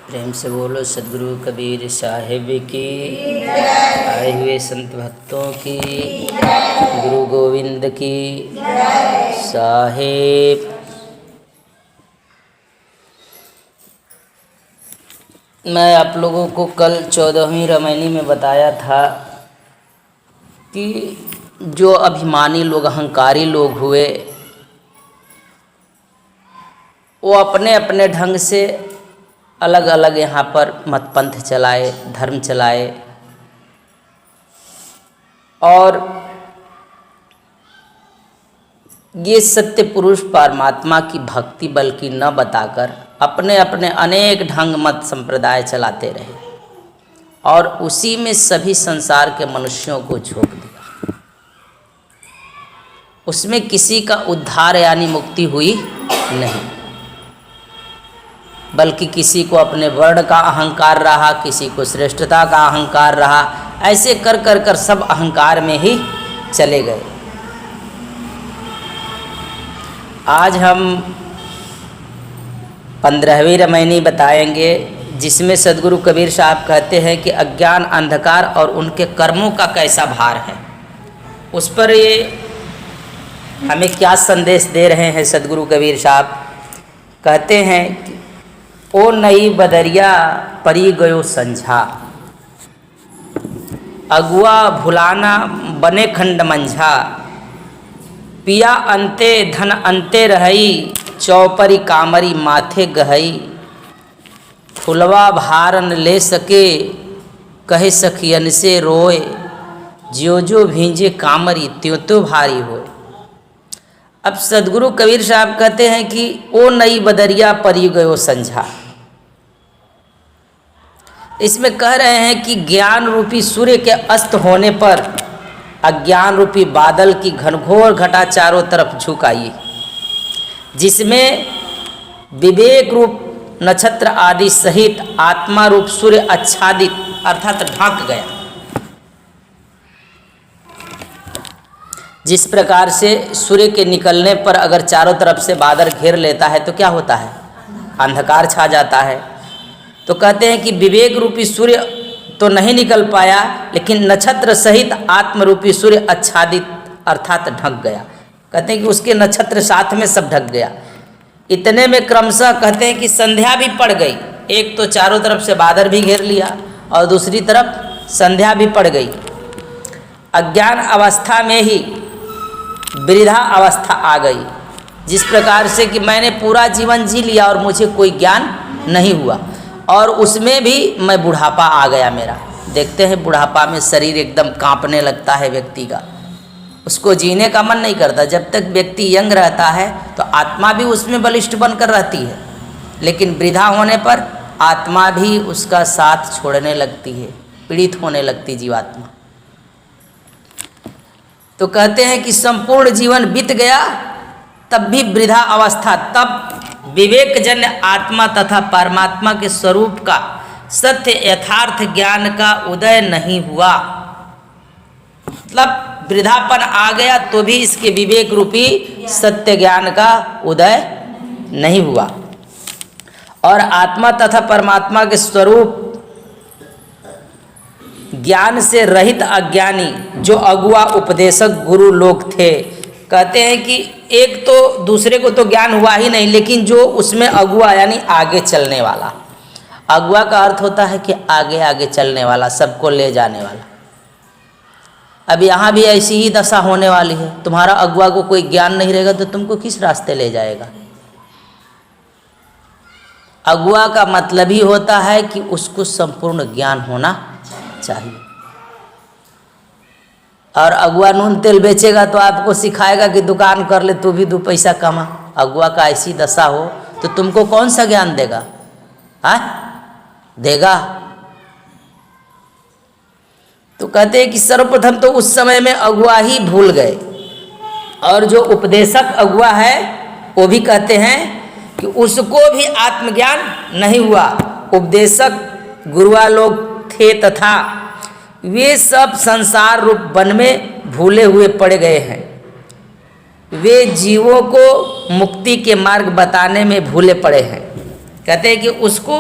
प्रेम से बोलो सदगुरु कबीर साहिब की, आए हुए संत भक्तों की, गुरु गोविंद की साहिब। मैं आप लोगों को कल 14वीं रामायणी में बताया था कि जो अभिमानी लोग, अहंकारी लोग हुए, वो अपने अपने ढंग से अलग अलग यहाँ पर मतपंथ चलाए, धर्म चलाए और ये सत्य पुरुष परमात्मा की भक्ति बल्कि न बताकर अपने अपने अनेक ढंग मत संप्रदाय चलाते रहे और उसी में सभी संसार के मनुष्यों को झोंक दिया। उसमें किसी का उद्धार यानी मुक्ति हुई नहीं, बल्कि किसी को अपने वर्ण का अहंकार रहा, किसी को श्रेष्ठता का अहंकार रहा। ऐसे कर कर कर सब अहंकार में ही चले गए। आज हम 15वीं रामायणी बताएंगे, जिसमें सदगुरु कबीर साहब कहते हैं कि अज्ञान, अंधकार और उनके कर्मों का कैसा भार है। उस पर ये हमें क्या संदेश दे रहे हैं सदगुरु कबीर साहब। कहते हैं कि ओ नई बदरिया परी गयो संझा, अगुआ भुलाना बने खंड मंझा, पिया अंते धन अंते रहई, चौपरी कामरी माथे गहई, फुलवा भारन ले सके कहे सखियन से रोए, ज्यो जो भींजे कामरी त्यों तो भारी होए। अब सदगुरु कबीर साहब कहते हैं कि ओ नई बदरिया परी गयो संझा। इसमें कह रहे हैं कि ज्ञान रूपी सूर्य के अस्त होने पर अज्ञान रूपी बादल की घनघोर घटा चारों तरफ झुक आई, जिसमें विवेक रूप नक्षत्र आदि सहित आत्मा रूप सूर्य आच्छादित अर्थात ढक गया। जिस प्रकार से सूर्य के निकलने पर अगर चारों तरफ से बादल घेर लेता है तो क्या होता है, अंधकार छा जाता है। तो कहते हैं कि विवेक रूपी सूर्य तो नहीं निकल पाया, लेकिन नक्षत्र सहित आत्म रूपी सूर्य आच्छादित अर्थात ढक गया। कहते हैं कि उसके नक्षत्र साथ में सब ढक गया। इतने में क्रमशः कहते हैं कि संध्या भी पड़ गई। एक तो चारों तरफ से बादल भी घेर लिया और दूसरी तरफ संध्या भी पड़ गई। अज्ञान अवस्था में ही वृद्धा अवस्था आ गई, जिस प्रकार से कि मैंने पूरा जीवन जी लिया और मुझे कोई ज्ञान नहीं हुआ, और उसमें भी मैं बुढ़ापा आ गया मेरा। देखते हैं बुढ़ापा में शरीर एकदम कांपने लगता है व्यक्ति का, उसको जीने का मन नहीं करता। जब तक व्यक्ति यंग रहता है तो आत्मा भी उसमें बलिष्ठ बनकर रहती है, लेकिन वृद्धा होने पर आत्मा भी उसका साथ छोड़ने लगती है, पीड़ित होने लगती जीवात्मा। तो कहते हैं कि संपूर्ण जीवन बीत गया, तब भी वृद्धा अवस्था, तब विवेक जन्य आत्मा तथा परमात्मा के स्वरूप का सत्य यथार्थ ज्ञान का उदय नहीं हुआ। मतलब वृद्धापन आ गया तो भी इसके विवेक रूपी सत्य ज्ञान का उदय नहीं हुआ। और आत्मा तथा परमात्मा के स्वरूप ज्ञान से रहित अज्ञानी जो अगुआ उपदेशक गुरु लोग थे, कहते हैं कि एक तो दूसरे को तो ज्ञान हुआ ही नहीं, लेकिन जो उसमें अगुआ यानी आगे चलने वाला, अगुआ का अर्थ होता है कि आगे आगे चलने वाला, सबको ले जाने वाला। अब यहाँ भी ऐसी ही दशा होने वाली है। तुम्हारा अगुआ को कोई ज्ञान नहीं रहेगा तो तुमको किस रास्ते ले जाएगा। अगुआ का मतलब ही होता है कि उसको संपूर्ण ज्ञान होना चाहिए। और अगुआ नून तेल बेचेगा तो आपको सिखाएगा कि दुकान कर ले तू भी 2 पैसा कमा। अगुआ का ऐसी दशा हो तो तुमको कौन सा ज्ञान देगा, हाँ देगा। तो कहते हैं कि सर्वप्रथम तो उस समय में अगुआ ही भूल गए, और जो उपदेशक अगुआ है वो भी कहते हैं कि उसको भी आत्मज्ञान नहीं हुआ। उपदेशक गुरुआ लोग थे तथा वे सब संसार रूप वन में भूले हुए पड़े गए हैं। वे जीवों को मुक्ति के मार्ग बताने में भूले पड़े हैं। कहते हैं कि उसको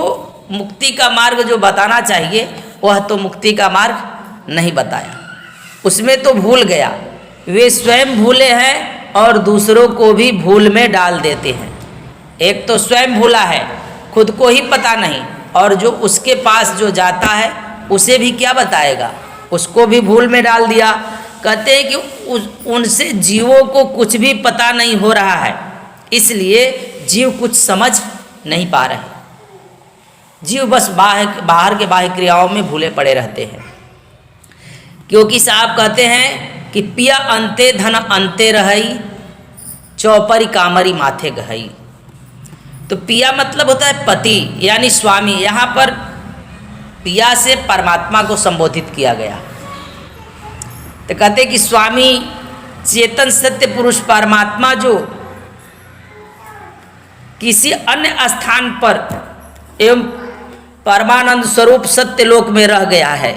मुक्ति का मार्ग जो बताना चाहिए वह तो मुक्ति का मार्ग नहीं बताया, उसमें तो भूल गया। वे स्वयं भूले हैं और दूसरों को भी भूल में डाल देते हैं। एक तो स्वयं भूला है, खुद को ही पता नहीं, और जो उसके पास जो जाता है उसे भी क्या बताएगा, उसको भी भूल में डाल दिया। कहते हैं कि उनसे जीवों को कुछ भी पता नहीं हो रहा है, इसलिए जीव कुछ समझ नहीं पा रहे। जीव बस बाहर के बाह्य क्रियाओं में भूले पड़े रहते हैं। क्योंकि साहब कहते हैं कि पिया अंते धन अंते रहई, चौपरी कामरी माथे गहई। तो पिया मतलब होता है पति यानी स्वामी। यहाँ पर पिया से परमात्मा को संबोधित किया गया। तो कहते कि स्वामी चेतन सत्य पुरुष परमात्मा जो किसी अन्य स्थान पर एवं परमानंद स्वरूप सत्य लोक में रह गया है,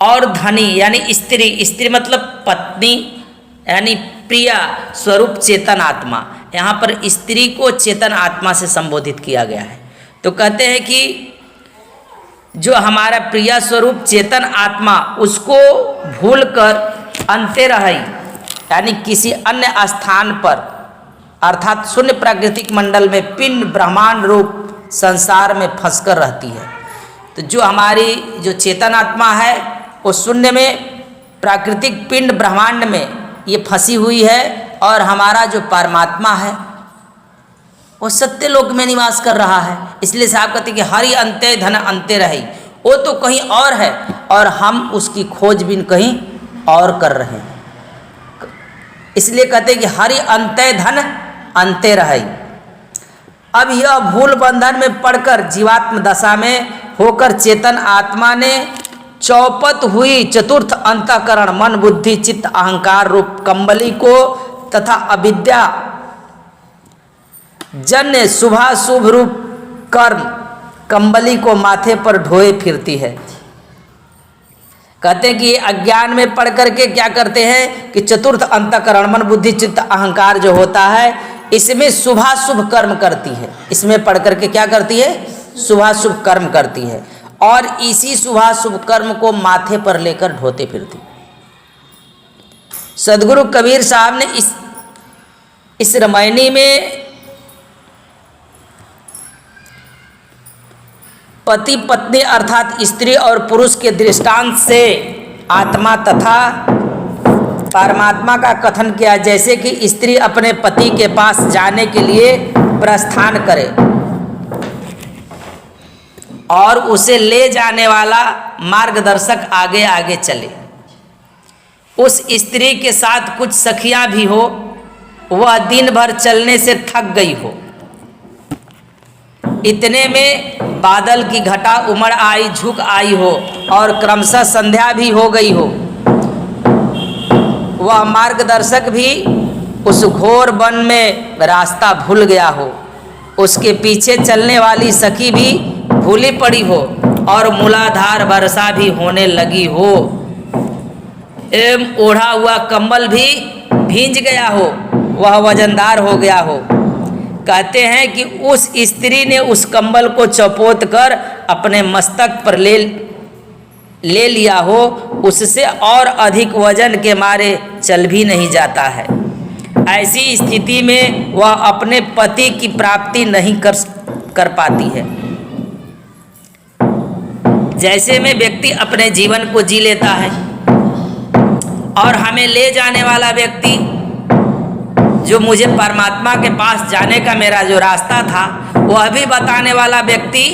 और धनी यानी स्त्री, स्त्री मतलब पत्नी यानी प्रिया स्वरूप चेतन आत्मा, यहाँ पर स्त्री को चेतन आत्मा से संबोधित किया गया है। तो कहते हैं कि जो हमारा प्रिया स्वरूप चेतन आत्मा, उसको भूलकर अंते रही यानी किसी अन्य स्थान पर अर्थात शून्य प्राकृतिक मंडल में पिंड ब्रह्मांड रूप संसार में फंसकर रहती है। तो जो हमारी जो चेतन आत्मा है वो शून्य में प्राकृतिक पिंड ब्रह्मांड में ये फंसी हुई है, और हमारा जो परमात्मा है वो सत्य लोक में निवास कर रहा है। इसलिए साहब कहते हैं कि हरि अंते धन अंते रही, वो तो कहीं और है और हम उसकी खोजबीन कहीं और कर रहे हैं। इसलिए कहते हैं कि हरि अंते धन अंते रही। अब यह भूल बंधन में पड़कर जीवात्म दशा में होकर चेतन आत्मा ने चौपट हुई चतुर्थ अंतःकरण मन बुद्धि चित्त अहंकार रूप कंबली को तथा अविद्या जन्य शुभाशुभ रूप कर्म कंबली को माथे पर ढोए फिरती है। कहते हैं कि ये अज्ञान में पढ़ करके क्या करते हैं कि चतुर्थ अंतःकरण मन बुद्धि चित्त अहंकार जो होता है इसमें शुभाशुभ कर्म करती है। इसमें पढ़ करके क्या करती है, शुभाशुभ कर्म करती है, और इसी शुभाशुभ कर्म को माथे पर लेकर ढोते फिरती। सदगुरु कबीर साहब ने इस रामायणी में पति पत्नी अर्थात स्त्री और पुरुष के दृष्टांत से आत्मा तथा परमात्मा का कथन किया। जैसे कि स्त्री अपने पति के पास जाने के लिए प्रस्थान करे और उसे ले जाने वाला मार्गदर्शक आगे आगे चले। उस स्त्री के साथ कुछ सखियां भी हो, वह दिन भर चलने से थक गई हो। इतने में बादल की घटा उमड़ आई, झुक आई हो और क्रमशः संध्या भी हो गई हो। वह मार्गदर्शक भी उस घोर वन में रास्ता भूल गया हो, उसके पीछे चलने वाली सखी भी भूली पड़ी हो और मूलाधार वर्षा भी होने लगी हो एवं ओढ़ा हुआ कंबल भी भींज गया हो, वह वजनदार हो गया हो। कहते हैं कि उस स्त्री ने उस कंबल को चपोत कर अपने मस्तक पर ले लिया हो, उससे और अधिक वजन के मारे चल भी नहीं जाता है। ऐसी स्थिति में वह अपने पति की प्राप्ति नहीं कर पाती है। जैसे में व्यक्ति अपने जीवन को जी लेता है और हमें ले जाने वाला व्यक्ति, जो मुझे परमात्मा के पास जाने का मेरा जो रास्ता था वह भी बताने वाला व्यक्ति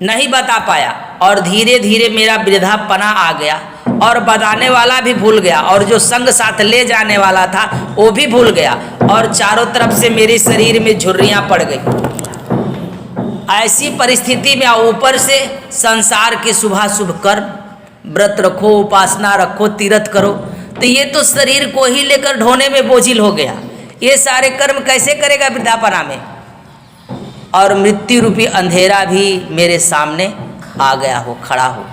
नहीं बता पाया, और धीरे धीरे मेरा वृद्धापना आ गया और बताने वाला भी भूल गया, और जो संग साथ ले जाने वाला था वो भी भूल गया, और चारों तरफ से मेरे शरीर में झुर्रियाँ पड़ गई। ऐसी परिस्थिति में ऊपर से संसार के शुभाशुभ कर्म, व्रत रखो, उपासना रखो, तीर्थ करो, तो ये तो शरीर को ही लेकर ढोने में बोझिल हो गया। ये सारे कर्म कैसे करेगा वृद्धापना में? और मृत्यु रूपी अंधेरा भी मेरे सामने आ गया हो, खड़ा हो।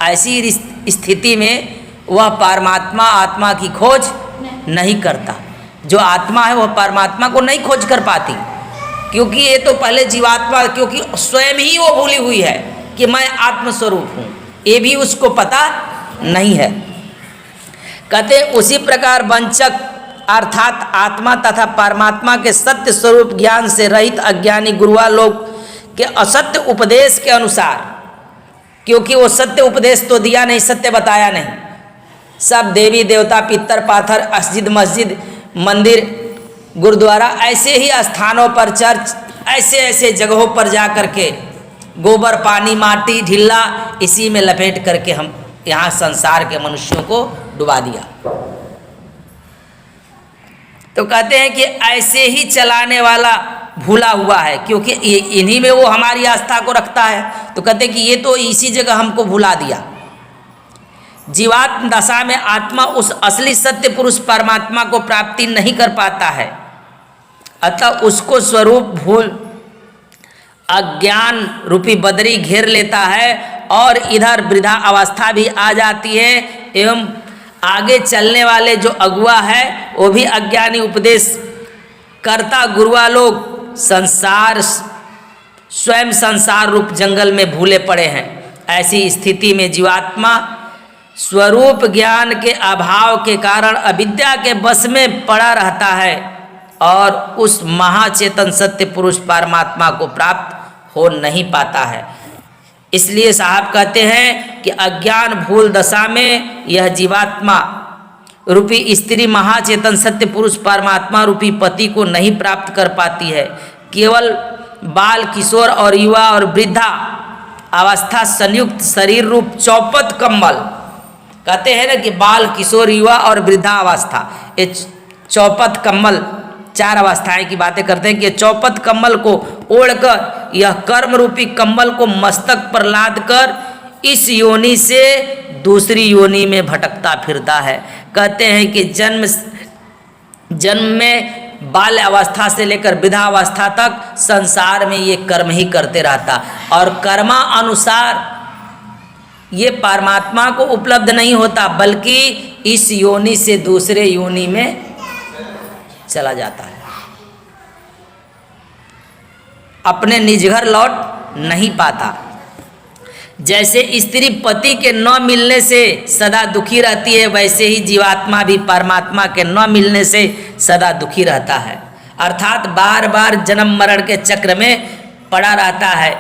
ऐसी स्थिति में वह परमात्मा आत्मा की खोज नहीं करता। जो आत्मा है वह परमात्मा को नहीं खोज कर पाती। क्योंकि ये तो पहले जीवात्मा, क्योंकि स्वयं ही वो भूली हुई है कि मैं आत्मस्वरूप हूँ, ये भी उसको पता नहीं है। कहते उसी प्रकार वंचक अर्थात आत्मा तथा परमात्मा के सत्य स्वरूप ज्ञान से रहित अज्ञानी गुरुआ लोग के असत्य उपदेश के अनुसार, क्योंकि वो सत्य उपदेश तो दिया नहीं, सत्य बताया नहीं, सब देवी देवता, पितर पाथर, मस्जिद, मंदिर, गुरुद्वारा, ऐसे ही स्थानों पर, चर्च, ऐसे ऐसे जगहों पर जा कर के गोबर, पानी, माटी, ढिल्ला, इसी में लपेट करके हम यहाँ संसार के मनुष्यों को डुबा दिया। तो कहते हैं कि ऐसे ही चलाने वाला भूला हुआ है, क्योंकि इन्हीं में वो हमारी आस्था को रखता है। तो कहते हैं कि ये तो इसी जगह हमको भुला दिया। जीवात्म दशा में आत्मा उस असली सत्य पुरुष परमात्मा को प्राप्ति नहीं कर पाता है, अतः उसको स्वरूप भूल अज्ञान रूपी बदरी घेर लेता है और इधर वृद्धा अवस्था भी आ जाती है। एवं आगे चलने वाले जो अगुआ है वो भी अज्ञानी उपदेश करता गुरुआ लोग संसार, स्वयं संसार रूप जंगल में भूले पड़े हैं। ऐसी स्थिति में जीवात्मा स्वरूप ज्ञान के अभाव के कारण अविद्या के बस में पड़ा रहता है और उस महाचेतन सत्य पुरुष परमात्मा को प्राप्त हो नहीं पाता है। इसलिए साहब कहते हैं कि अज्ञान भूल दशा में यह जीवात्मा रूपी स्त्री महाचेतन सत्य पुरुष परमात्मा रूपी पति को नहीं प्राप्त कर पाती है। केवल बाल, किशोर और युवा और वृद्धा अवस्था संयुक्त शरीर रूप चौपट कम्बल, कहते हैं ना कि बाल, किशोर, युवा और वृद्धा अवस्था, ये चौपट कम्बल, चार अवस्थाएं की बातें करते हैं कि चौपट कम्बल को ओढ़कर यह कर्म रूपी कम्बल को मस्तक पर लाद कर इस योनि से दूसरी योनि में भटकता फिरता है। कहते हैं कि जन्म में बाल अवस्था से लेकर वृद्धा अवस्था तक संसार में ये कर्म ही करते रहता और कर्मा अनुसार ये परमात्मा को उपलब्ध नहीं होता, बल्कि इस योनि से दूसरे योनि में चला जाता है, अपने निज घर लौट नहीं पाता। जैसे स्त्री पति के न मिलने से सदा दुखी रहती है, वैसे ही जीवात्मा भी परमात्मा के न मिलने से सदा दुखी रहता है, अर्थात बार बार जन्म मरण के चक्र में पड़ा रहता है।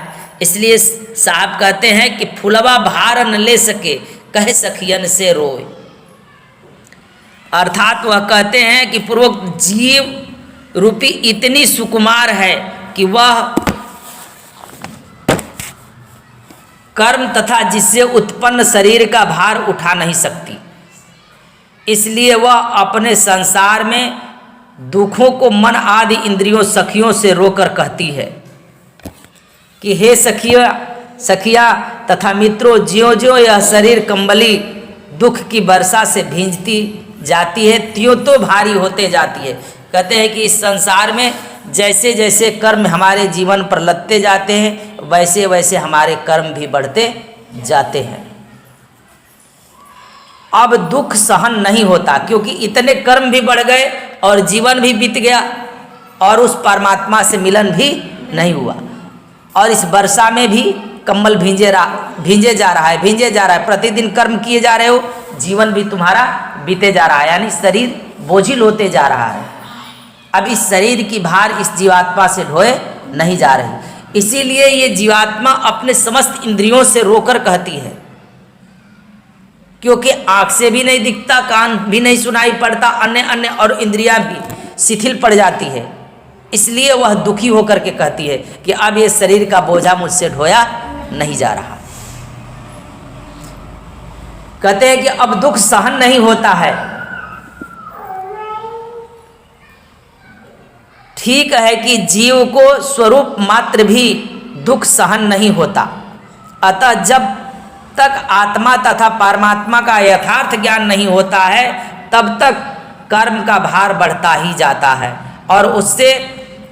इसलिए साहब कहते हैं कि फुलवा भार न ले सके, कहे सखियन से रोए। अर्थात वह कहते हैं कि पूर्वक जीव रूपी इतनी सुकुमार है कि वह कर्म तथा जिससे उत्पन्न शरीर का भार उठा नहीं सकती। इसलिए वह अपने संसार में दुखों को मन आदि इंद्रियों सखियों से रोकर कहती है कि हे सखिया तथा मित्रों, ज्यों ज्यों यह शरीर कंबली दुख की वर्षा से भींजती जाती है, त्यों तो भारी होते जाती है। कहते हैं कि इस संसार में जैसे जैसे कर्म हमारे जीवन पर लगते जाते हैं, वैसे वैसे हमारे कर्म भी बढ़ते जाते हैं। अब दुख सहन नहीं होता, क्योंकि इतने कर्म भी बढ़ गए और जीवन भी बीत गया और उस परमात्मा से मिलन भी नहीं हुआ, और इस वर्षा में भी कम्बल भींजे जा रहा है। प्रतिदिन कर्म किए जा रहे हो, जीवन भी तुम्हारा बीते जा रहा है, यानी शरीर बोझिल होते जा रहा है। अब इस शरीर की भार इस जीवात्मा से ढोए नहीं जा रही। इसीलिए ये जीवात्मा अपने समस्त इंद्रियों से रोकर कहती है, क्योंकि आँख से भी नहीं दिखता, कान भी नहीं सुनाई पड़ता, अन्य और इंद्रियां भी शिथिल पड़ जाती है। इसलिए वह दुखी होकर के कहती है कि अब ये शरीर का बोझा मुझसे ढोया नहीं जा रहा। कहते हैं कि अब दुख सहन नहीं होता है। ठीक है कि जीव को स्वरूप मात्र भी दुख सहन नहीं होता, अतः जब तक आत्मा तथा परमात्मा का यथार्थ ज्ञान नहीं होता है, तब तक कर्म का भार बढ़ता ही जाता है और उससे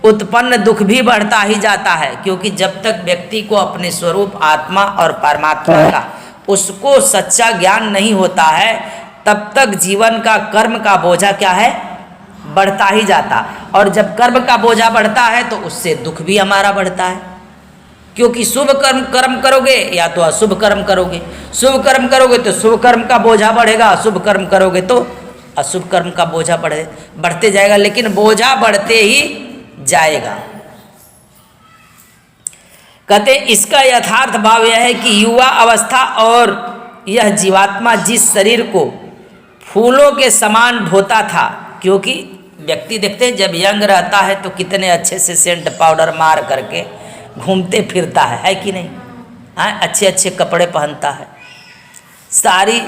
उत्पन्न दुख भी बढ़ता ही जाता है। क्योंकि जब तक व्यक्ति को अपने स्वरूप आत्मा और परमात्मा का उसको सच्चा ज्ञान नहीं होता है, तब तक जीवन का कर्म का बोझा क्या है, बढ़ता ही जाता। और जब कर्म का बोझा बढ़ता है तो उससे दुख भी हमारा बढ़ता है, क्योंकि शुभ कर्म करोगे या तो अशुभ कर्म करोगे, शुभ कर्म करोगे तो शुभ कर्म का बोझा बढ़ेगा, अशुभ कर्म करोगे तो अशुभ कर्म का बोझा बढ़ते जाएगा, लेकिन बोझा बढ़ते ही जाएगा। कहते इसका यथार्थ भाव यह है कि युवा अवस्था और यह जीवात्मा जिस शरीर को फूलों के समान ढोता था, क्योंकि व्यक्ति देखते हैं जब यंग रहता है तो कितने अच्छे से सेंट पाउडर मार करके घूमते फिरता है कि नहीं? हाँ, अच्छे अच्छे कपड़े पहनता है, सारी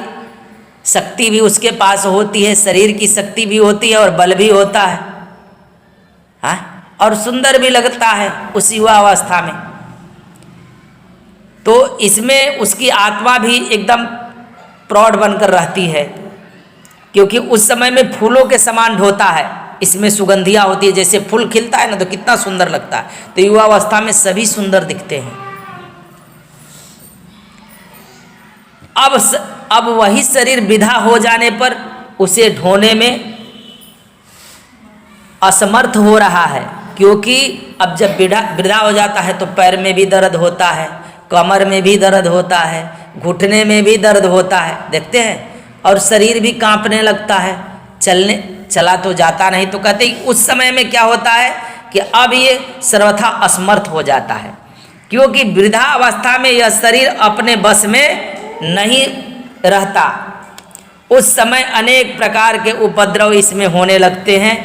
शक्ति भी उसके पास होती है, शरीर की शक्ति भी होती है और बल भी होता है, हाँ, और सुंदर भी लगता है उस युवा अवस्था में। तो इसमें उसकी आत्मा भी एकदम प्रौढ़ बनकर रहती है, क्योंकि उस समय में फूलों के समान ढोता है, इसमें सुगंधियाँ होती है, जैसे फूल खिलता है ना तो कितना सुंदर लगता है, तो युवा अवस्था में सभी सुंदर दिखते हैं। अब वही शरीर विधा हो जाने पर उसे ढोने में असमर्थ हो रहा है, क्योंकि अब जब वृद्धा हो जाता है तो पैर में भी दर्द होता है, कमर में भी दर्द होता है, घुटने में भी दर्द होता है, देखते हैं, और शरीर भी कांपने लगता है, चला तो जाता नहीं। तो कहते हैं उस समय में क्या होता है कि अब ये सर्वथा असमर्थ हो जाता है, क्योंकि वृद्धा अवस्था में यह शरीर अपने बस में नहीं रहता। उस समय अनेक प्रकार के उपद्रव इसमें होने लगते हैं।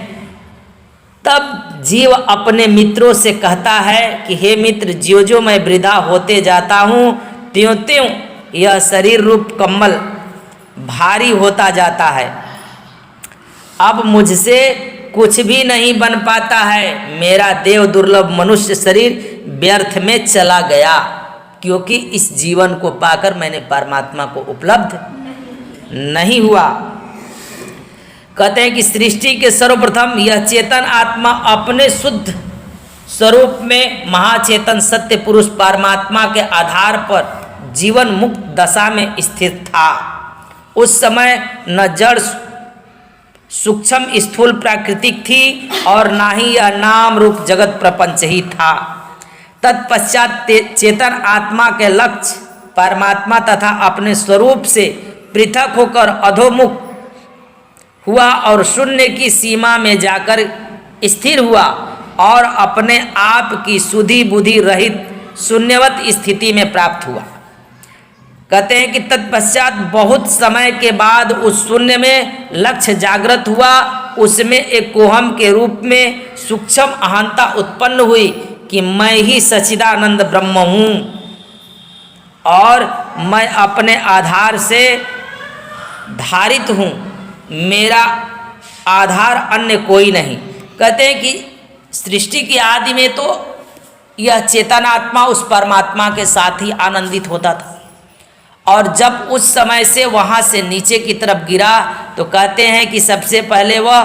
तब जीव अपने मित्रों से कहता है कि हे मित्र, ज्यों ज्यों मैं वृद्धा होते जाता हूँ त्यों त्यों यह शरीर रूप कम्बल भारी होता जाता है, अब मुझसे कुछ भी नहीं बन पाता है, मेरा देव दुर्लभ मनुष्य शरीर व्यर्थ में चला गया, क्योंकि इस जीवन को पाकर मैंने परमात्मा को उपलब्ध नहीं हुआ। कहते हैं कि सृष्टि के सर्वप्रथम यह चेतन आत्मा अपने शुद्ध स्वरूप में महाचेतन सत्य पुरुष परमात्मा के आधार पर जीवन मुक्त दशा में स्थित था। उस समय न जड़ सूक्ष्म स्थूल प्राकृतिक थी और ना ही यह नाम रूप जगत प्रपंच ही था। तत्पश्चात चेतन आत्मा के लक्ष्य परमात्मा तथा अपने स्वरूप से पृथक होकर अधोमुख हुआ और शून्य की सीमा में जाकर स्थिर हुआ और अपने आप की सुधि बुद्धि रहित शून्यवत स्थिति में प्राप्त हुआ। कहते हैं कि तत्पश्चात बहुत समय के बाद उस शून्य में लक्ष्य जागृत हुआ, उसमें एक कोहम के रूप में सूक्ष्म अहंता उत्पन्न हुई कि मैं ही सच्चिदानंद ब्रह्म हूँ और मैं अपने आधार से धारित हूँ, मेरा आधार अन्य कोई नहीं। कहते हैं कि सृष्टि की आदि में तो यह चेतन आत्मा उस परमात्मा के साथ ही आनंदित होता था, और जब उस समय से वहाँ से नीचे की तरफ गिरा तो कहते हैं कि सबसे पहले वह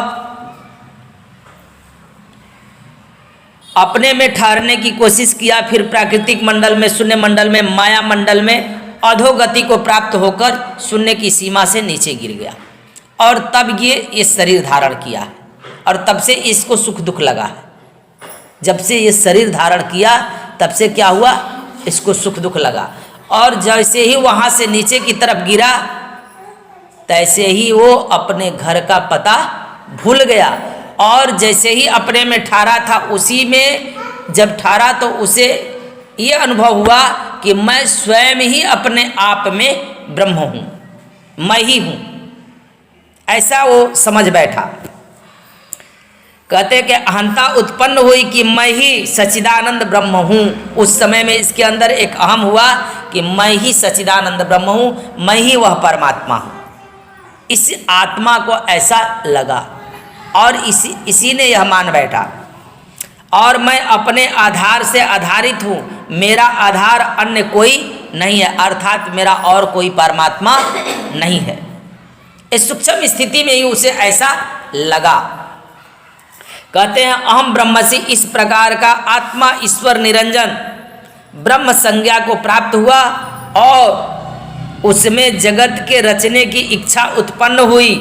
अपने में ठहरने की कोशिश किया, फिर प्राकृतिक मंडल में, शून्य मंडल में, माया मंडल में अधोगति को प्राप्त होकर शून्य की सीमा से नीचे गिर गया, और तब ये शरीर धारण किया है, और तब से इसको सुख दुख लगा है। जब से ये शरीर धारण किया तब से क्या हुआ, इसको सुख दुख लगा, और जैसे ही वहाँ से नीचे की तरफ गिरा तैसे ही वो अपने घर का पता भूल गया, और जैसे ही अपने में ठहरा था उसी में जब ठहरा तो उसे ये अनुभव हुआ कि मैं स्वयं ही अपने आप में ब्रह्म हूँ, मैं ही हूँ, ऐसा वो समझ बैठा। कहते कि अहंता उत्पन्न हुई कि मैं ही सच्चिदानंद ब्रह्म हूँ। उस समय में इसके अंदर एक अहम हुआ कि मैं ही सच्चिदानंद ब्रह्म हूँ, मैं ही वह परमात्मा हूँ। इस आत्मा को ऐसा लगा और इसी ने यह मान बैठा, और मैं अपने आधार से आधारित हूँ, मेरा आधार अन्य कोई नहीं है, अर्थात मेरा और कोई परमात्मा नहीं है। इस सूक्ष्म स्थिति में ही उसे ऐसा लगा। कहते हैं अहम ब्रह्मसि, इस प्रकार का आत्मा ईश्वर निरंजन ब्रह्म संज्ञा को प्राप्त हुआ और उसमें जगत के रचने की इच्छा उत्पन्न हुई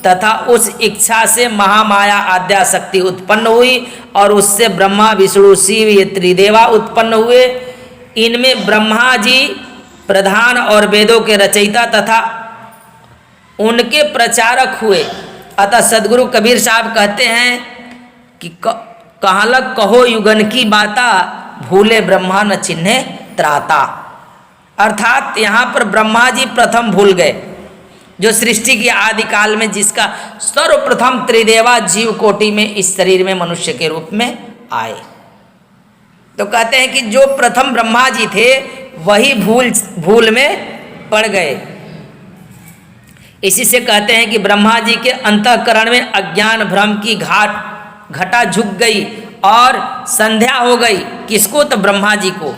तथा उस इच्छा से महामाया आद्या शक्ति उत्पन्न हुई और उससे ब्रह्मा विष्णु शिव ये त्रिदेवा उत्पन्न हुए। इनमें ब्रह्मा जी प्रधान और वेदों के रचयिता तथा उनके प्रचारक हुए। अतः सदगुरु कबीर साहब कहते हैं कि कहलक कहो युगन की बाता, भूले ब्रह्मा न चिन्हे त्राता। अर्थात यहाँ पर ब्रह्मा जी प्रथम भूल गए, जो सृष्टि के आदि काल में जिसका सर्वप्रथम त्रिदेवा जीव कोटि में इस शरीर में मनुष्य के रूप में आए। तो कहते हैं कि जो प्रथम ब्रह्मा जी थे वही भूल में पड़ गए। इसी से कहते हैं कि ब्रह्मा जी के अंतःकरण में अज्ञान भ्रम की घटा झुक गई और संध्या हो गई। किसको? तो ब्रह्मा जी को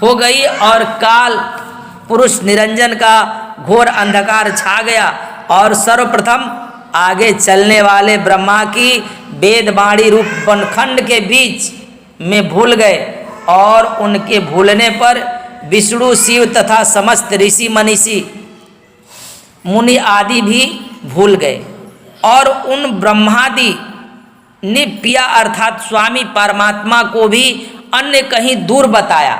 हो गई और काल पुरुष निरंजन का घोर अंधकार छा गया और सर्वप्रथम आगे चलने वाले ब्रह्मा की वेदवाणी रूप बनखंड के बीच में भूल गए और उनके भूलने पर विष्णु शिव तथा समस्त ऋषि मनीषी मुनि आदि भी भूल गए और उन ब्रह्मादि ने पिया अर्थात स्वामी परमात्मा को भी अन्य कहीं दूर बताया।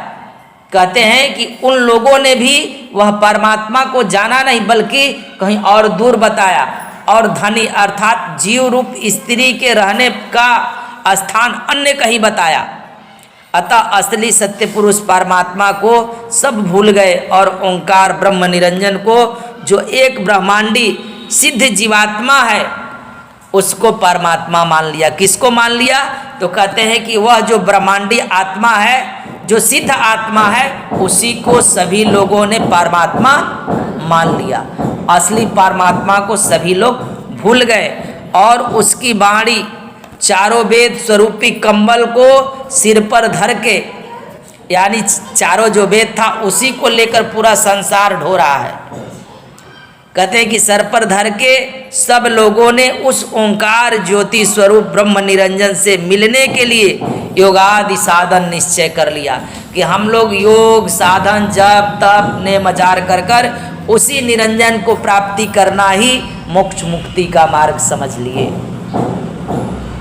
कहते हैं कि उन लोगों ने भी वह परमात्मा को जाना नहीं बल्कि कहीं और दूर बताया और धनी अर्थात जीव रूप स्त्री के रहने का स्थान अन्य कहीं बताया। अतः असली सत्य पुरुष परमात्मा को सब भूल गए और ओंकार ब्रह्म निरंजन को, जो एक ब्रह्मांडी सिद्ध जीवात्मा है, उसको परमात्मा मान लिया। किसको मान लिया? तो कहते हैं कि वह जो ब्रह्मांडी आत्मा है, जो सिद्ध आत्मा है, उसी को सभी लोगों ने परमात्मा मान लिया। असली परमात्मा को सभी लोग भूल गए और उसकी वाणी चारों वेद स्वरूपी कंबल को सिर पर धर के, यानी चारों जो वेद था उसी को लेकर पूरा संसार ढो रहा है। कहते हैं कि सर पर धर के सब लोगों ने उस ओंकार ज्योति स्वरूप ब्रह्म निरंजन से मिलने के लिए योगादि साधन निश्चय कर लिया कि हम लोग योग साधन जप तप नेम आचार कर कर उसी निरंजन को प्राप्ति करना ही मोक्ष मुक्ति का मार्ग समझ लिए।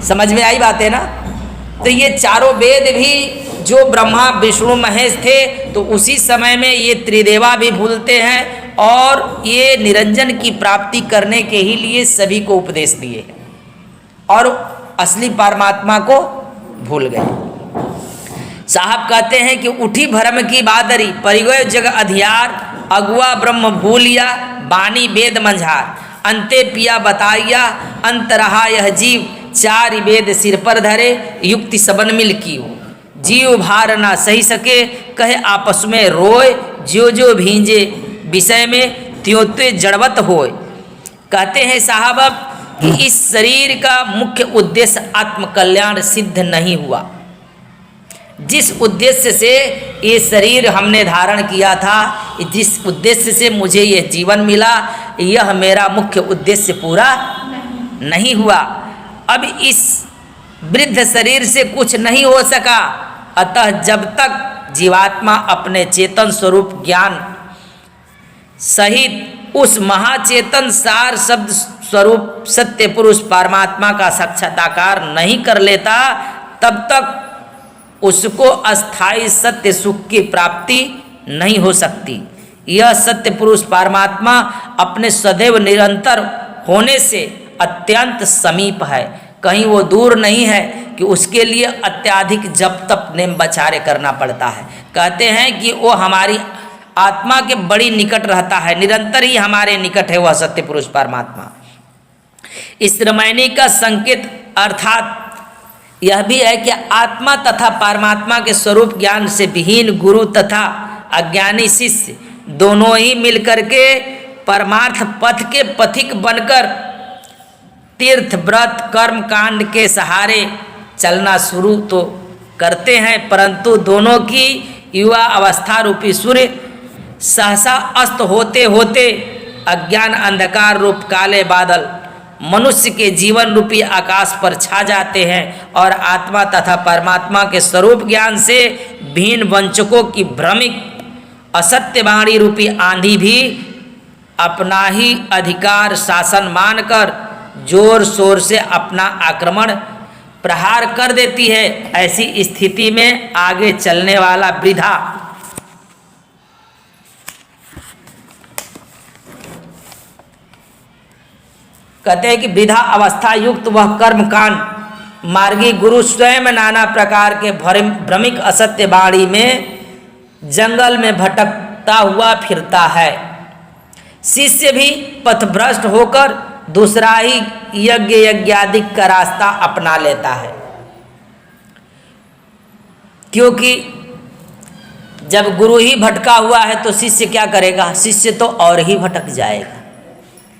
समझ में आई बात है ना? तो ये चारों वेद भी जो ब्रह्मा विष्णु महेश थे, तो उसी समय में ये त्रिदेवा भी भूलते हैं और ये निरंजन की प्राप्ति करने के ही लिए सभी को उपदेश दिए और असली परमात्मा को भूल गए। साहब कहते हैं कि उठी भरम की बादरी, परिगय जग अधियार, अगुआ ब्रह्म भूलिया, बानी वेद मंझार, अंते पिया बताइया, अंत रहा यह जीव, चार वेद सिर पर धरे, युक्ति सबन मिल की हो, जीव भार ना सही सके, कहे आपस में रोए, जो जो भींजे विषय में त्यों त्यों जड़वत होए। कहते हैं साहब अब कि इस शरीर का मुख्य उद्देश्य आत्मकल्याण सिद्ध नहीं हुआ। जिस उद्देश्य से ये शरीर हमने धारण किया था, जिस उद्देश्य से मुझे यह जीवन मिला, यह मेरा मुख्य उद्देश्य पूरा नहीं हुआ। अब इस वृद्ध शरीर से कुछ नहीं हो सका। अतः जब तक जीवात्मा अपने चेतन स्वरूप ज्ञान सहित उस महाचेतन सार शब्द स्वरूप सत्य पुरुष परमात्मा का साक्षात्कार नहीं कर लेता, तब तक उसको अस्थाई सत्य सुख की प्राप्ति नहीं हो सकती। यह सत्य पुरुष परमात्मा अपने सदैव निरंतर होने से अत्यंत समीप है, कहीं वो दूर नहीं है कि उसके लिए अत्याधिक जप तप नेम बचारे करना पड़ता है। कहते हैं कि वो हमारी आत्मा के बड़ी निकट रहता है, निरंतर ही हमारे निकट है वह सत्य पुरुष परमात्मा। इस रामायणी का संकेत अर्थात यह भी है कि आत्मा तथा परमात्मा के स्वरूप ज्ञान से विहीन गुरु तथा अज्ञानी शिष्य दोनों ही मिलकर के परमार्थ पथ के पथिक बनकर तीर्थ व्रत कर्म कांड के सहारे चलना शुरू तो करते हैं, परंतु दोनों की युवा अवस्था रूपी सूर्य सहसा अस्त होते होते अज्ञान अंधकार रूप काले बादल मनुष्य के जीवन रूपी आकाश पर छा जाते हैं और आत्मा तथा परमात्मा के स्वरूप ज्ञान से भिन्न वंचकों की भ्रमिक असत्यवाणी रूपी आंधी भी अपना ही अधिकार शासन मानकर जोर शोर से अपना आक्रमण प्रहार कर देती है। ऐसी स्थिति में आगे चलने वाला वृद्धा कहते हैं कि वृद्धा अवस्था युक्त वह कर्मकांड मार्गी गुरु स्वयं नाना प्रकार के भ्रमिक असत्य वाणी में जंगल में भटकता हुआ फिरता है। शिष्य भी पथभ्रष्ट होकर दूसरा ही यज्ञ यज्ञादिक का रास्ता अपना लेता है, क्योंकि जब गुरु ही भटका हुआ है तो शिष्य क्या करेगा? शिष्य तो और ही भटक जाएगा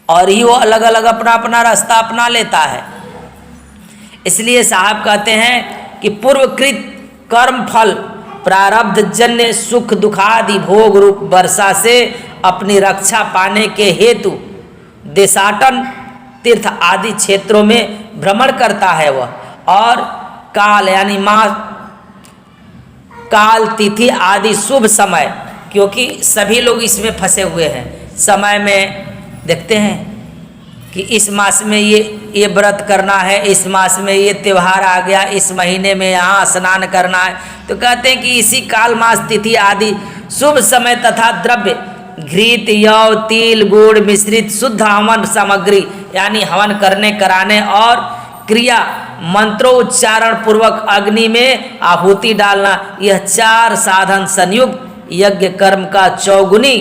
और ही वो अलग अलग अपना अपना रास्ता अपना लेता है। इसलिए साहब कहते हैं कि पूर्वकृत कर्म फल प्रारब्ध जन्य सुख दुखादि भोग रूप वर्षा से अपनी रक्षा पाने के हेतु देशाटन तीर्थ आदि क्षेत्रों में भ्रमण करता है वह, और काल यानी मास काल तिथि आदि शुभ समय, क्योंकि सभी लोग इसमें फंसे हुए हैं। समय में देखते हैं कि इस मास में ये व्रत करना है, इस मास में ये त्यौहार आ गया, इस महीने में यहाँ स्नान करना है, तो कहते हैं कि इसी काल मास तिथि आदि शुभ समय तथा द्रव्य घृत यौ तिल गुड़ मिश्रित शुद्ध हवन सामग्री यानी हवन करने कराने और क्रिया मंत्रोच्चारण पूर्वक अग्नि में आहुति डालना, यह चार साधन संयुक्त यज्ञ कर्म का चौगुनी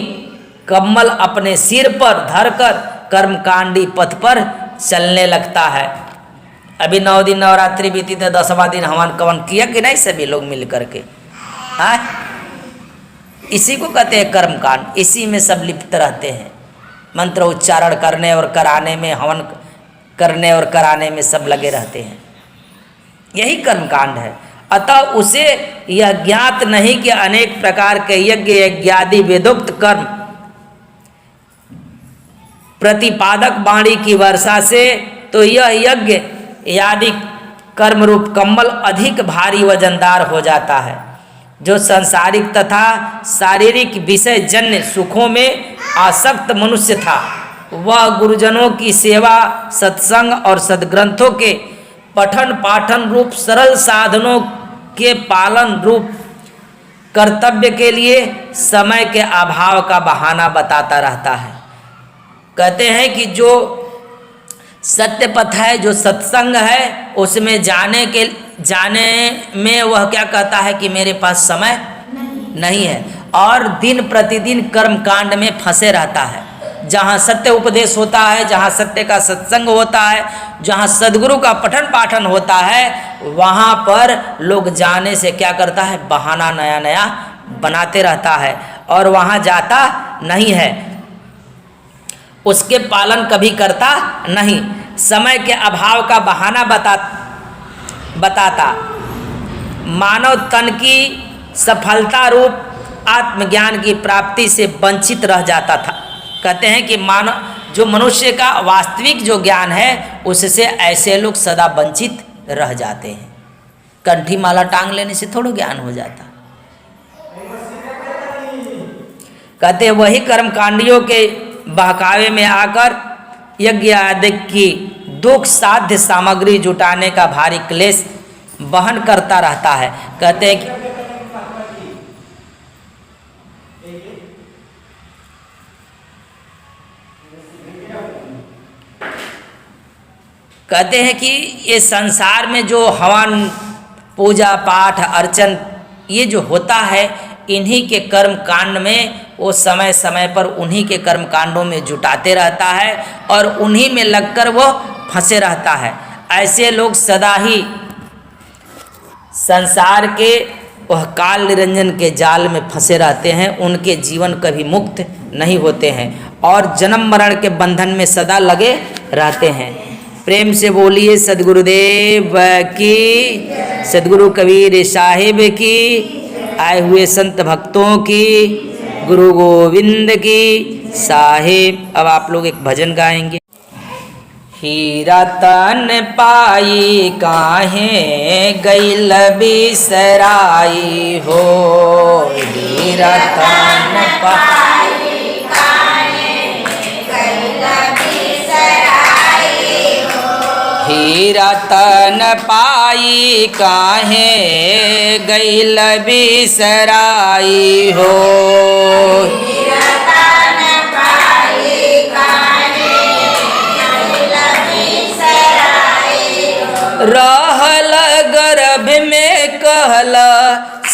कम्मल अपने सिर पर धरकर कर्मकांडी पथ पर चलने लगता है। अभी 9 दिन नवरात्रि बीती तो 10वां दिन हवन कवन किया कि नहीं सभी लोग मिल करके? हाँ, इसी को कहते हैं कर्मकांड। इसी में सब लिप्त रहते हैं, मंत्र उच्चारण करने और कराने में, हवन करने और कराने में सब लगे रहते हैं। यही कर्मकांड है। अतः उसे यह ज्ञात नहीं कि अनेक प्रकार के यज्ञ यज्ञादि वेदोक्त कर्म प्रतिपादक वाणी की वर्षा से तो यह यज्ञ यादि कर्म रूप कम्बल अधिक भारी वजनदार हो जाता है। जो सांसारिक तथा शारीरिक विषय जन्य सुखों में आसक्त मनुष्य था, वह गुरुजनों की सेवा, सत्संग और सद्ग्रंथों के पठन पाठन रूप सरल साधनों के पालन रूप कर्तव्य के लिए समय के अभाव का बहाना बताता रहता है। कहते हैं कि जो सत्य पथ है, जो सत्संग है, उसमें जाने में वह क्या कहता है कि मेरे पास समय नहीं है, और दिन प्रतिदिन कर्म कांड में फंसे रहता है। जहाँ सत्य उपदेश होता है, जहाँ सत्य का सत्संग होता है, जहाँ सद्गुरु का पठन पाठन होता है, वहाँ पर लोग जाने से क्या करता है? बहाना नया नया बनाते रहता है और वहाँ जाता नहीं है, उसके पालन कभी करता नहीं। समय के अभाव का बहाना बताता मानव तन की सफलता रूप आत्मज्ञान की प्राप्ति से वंचित रह जाता था। कहते हैं कि मानव जो मनुष्य का वास्तविक जो ज्ञान है उससे ऐसे लोग सदा वंचित रह जाते हैं। कंठी माला टांग लेने से थोड़ा ज्ञान हो जाता। कहते हैं वही कर्मकांडियों के बहकावे में आकर यज्ञ आदि की दुख साध्य सामग्री जुटाने का भारी क्लेश वहन करता रहता है। कहते हैं कि ये संसार में जो हवन पूजा पाठ अर्चन ये जो होता है, इन्हीं के कर्म कांड में वो समय समय पर उन्हीं के कर्म कांडों में जुटाते रहता है और उन्हीं में लगकर वो फंसे रहता है। ऐसे लोग सदा ही संसार के वह काल निरंजन के जाल में फंसे रहते हैं, उनके जीवन कभी मुक्त नहीं होते हैं और जन्म मरण के बंधन में सदा लगे रहते हैं। प्रेम से बोलिए सद्गुरुदेव की, सद्गुरु कबीर साहिब की, आए हुए संत भक्तों की, गुरु गोविंद की साहिब। अब आप लोग एक भजन गाएंगे। हीरा तन पाई काहे गइल बिसराई हो, हीरा तन पाई काहे गइल बिसराई रतन पाई काहे गइल बिसराई हो। रतन पाई काहे गइल बिसराई हो। रहल गर्भ में कहला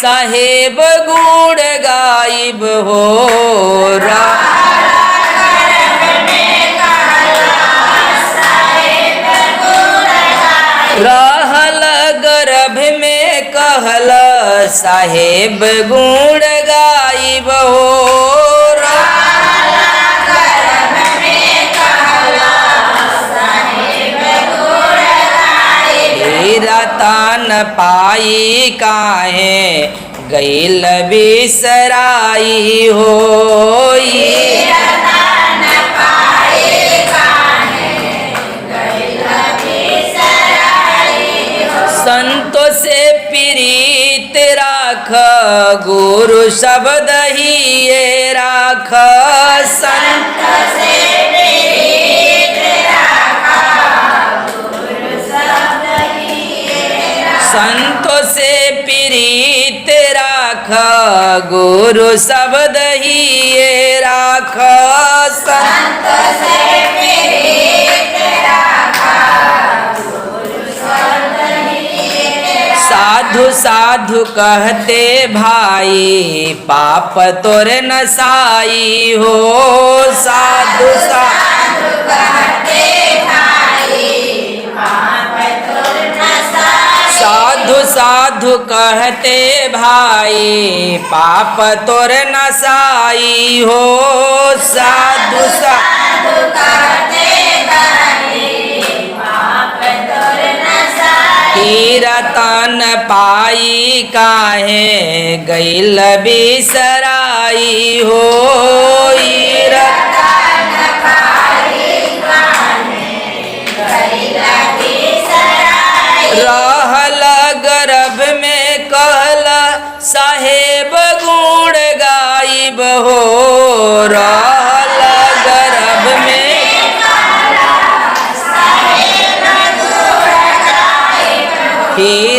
साहेब गुण गायब हो। रहल गर्भ में कहला साहेब गुण गायब हो। रतन पाई काहे गइल बिसराई हो। रतन पाई काहे गइल बिसराई हो। संतों से प्रीत राख गुरु शब्द ही ये राख। संत से प्रीत राख गुरु शब्द ही राख। संतों से प्रीत राख गुरु शब्द ही ये राख। संत से प्रीत राख गुरु शब्द ही राख। साधु साधु कहते भाई पाप तोरे नसाई हो। साधु साधु कहते भाई पाप तोर नसाई। साधु साधु कहते भाई पाप तोर नसाई हो। साधु साधु कहते भाई पाप तोर नसाई। रतन पाई काहे गइल बिसराई हो। रतन पाई काहे गइल बिसराई। रहल गर्भ में कहला साहेब गुण गायब हो। रहल गर्भ में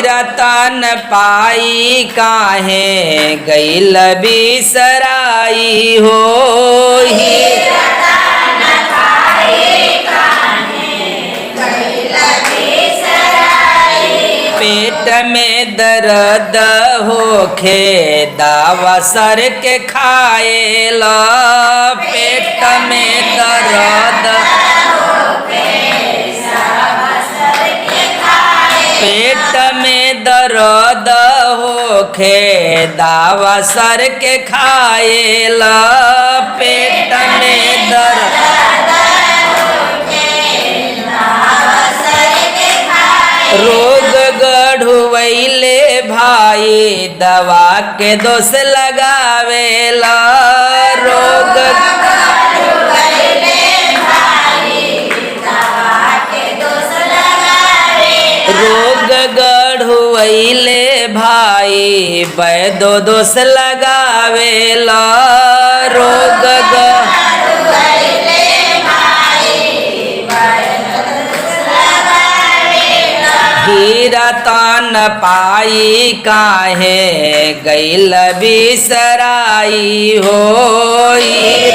रतन पाई काहे गइल बिसराई हो। रतन पाई काहे गइल बिसराई। पेट में दर्द होखे दावा सर के खाएला। पेट में दर्द पेट में दर्द होखे दावा सर के खाएला। पेट में दर्द रोग गढ़ुवैले भाई दवा के दोष लगावेला। रोग रोग गढ़ुवैले भाई वैदो दोष लगावेला। रोग रतन पाई काहे गइल बिसराई हो।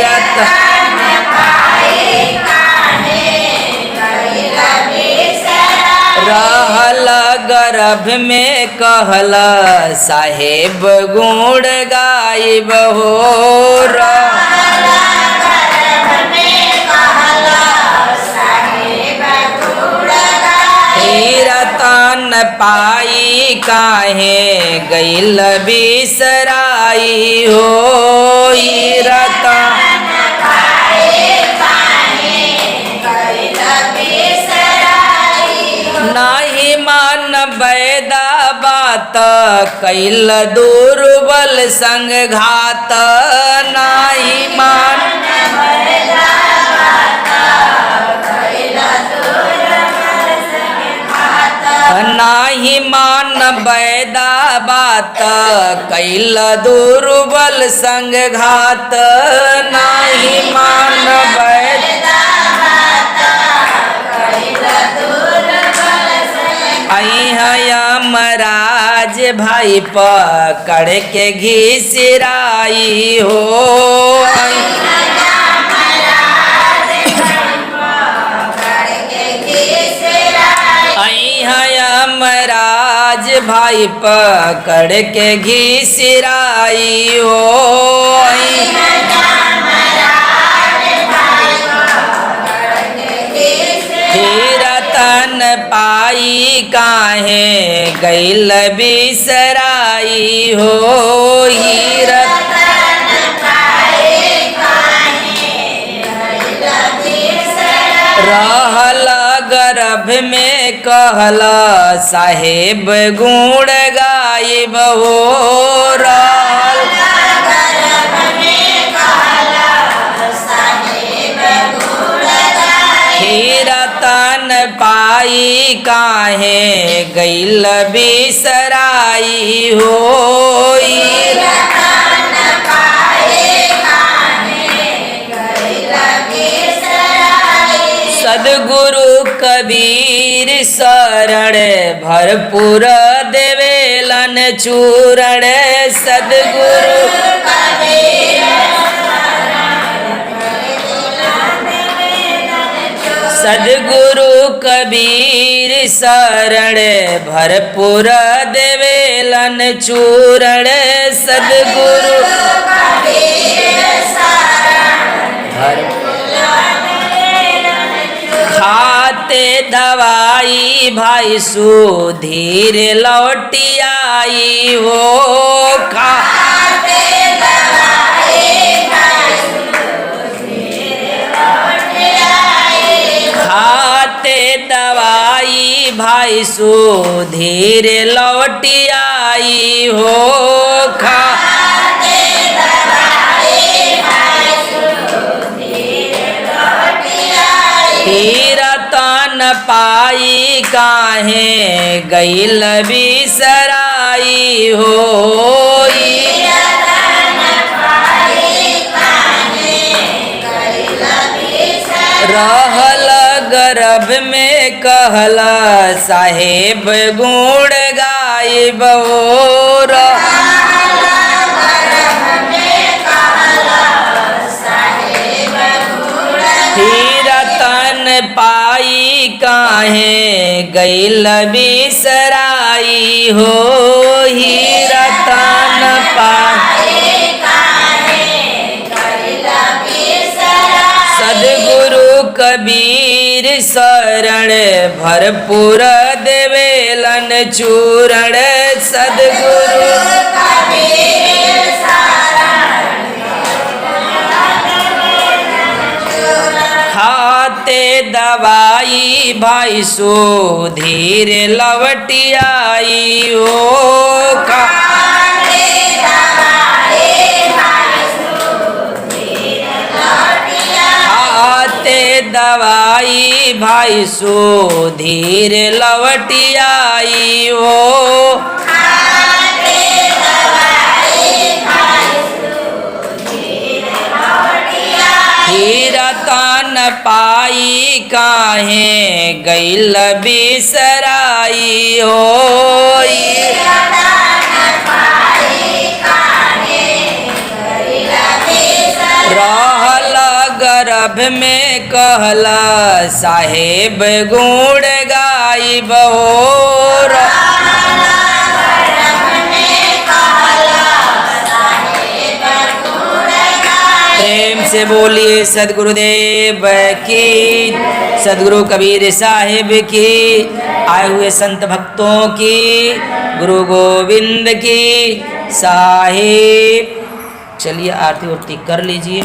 रतन पाई काहे गइल बिसराई। रहल गर्भ में कहला साहेब गुण गायब हो। रतन पाई काहे गइल बिसराई हो। रतन नाही मान बैदा बात कैल दुर्बल संग घात। नाही मान नाही मान बैदा बात कैल दुर्बल संग घात। नाही मान बैदा आई है यमराज भाई पकड़ के घिसराई हो। आई है यमराज भाई पकड़ के घिसराई हो। रतन पाई काहे गैल बिसराई हो। रहल गर्भ में कहला साहेब गुण गायब हो। रहल रतन पाई काहे गैल बिसराई हो। सदगुरु कबीर शरण भरपूर देवेलन चूरण। सदगुरु सदगुरु कबीर शरण भरपूर देवेलन चूरण। सदगुरु खाते दवाई भाई सुधीर लौटी आई हो। खाते दवाई भाई सुधीर लौटी आई हो। रतन पाई काहे गैल बिसराई हो। रहल गर्भ में कहला साहेब गुण गायब हो। रतन पाई काहे गैल बिसराई हो। रतन पाई सदगुरु कबीर शरण भरपूर देवेलन चूरण। सदगुरु खाते दवाई भाई सुधीर लौटी आई हो। खाते दवाई भाई सुधीर लौटी आई हो। रतन पाई काहे गैल बिसराई हो। रहल गर्भ में कहला साहेब गुण गायब हो। प्रेम से बोलिए सदगुरुदेव की, सदगुरु कबीर साहिब की, आए हुए संत भक्तों की, गुरु गोविंद की साहिब। चलिए आरती उरती कर लीजिए।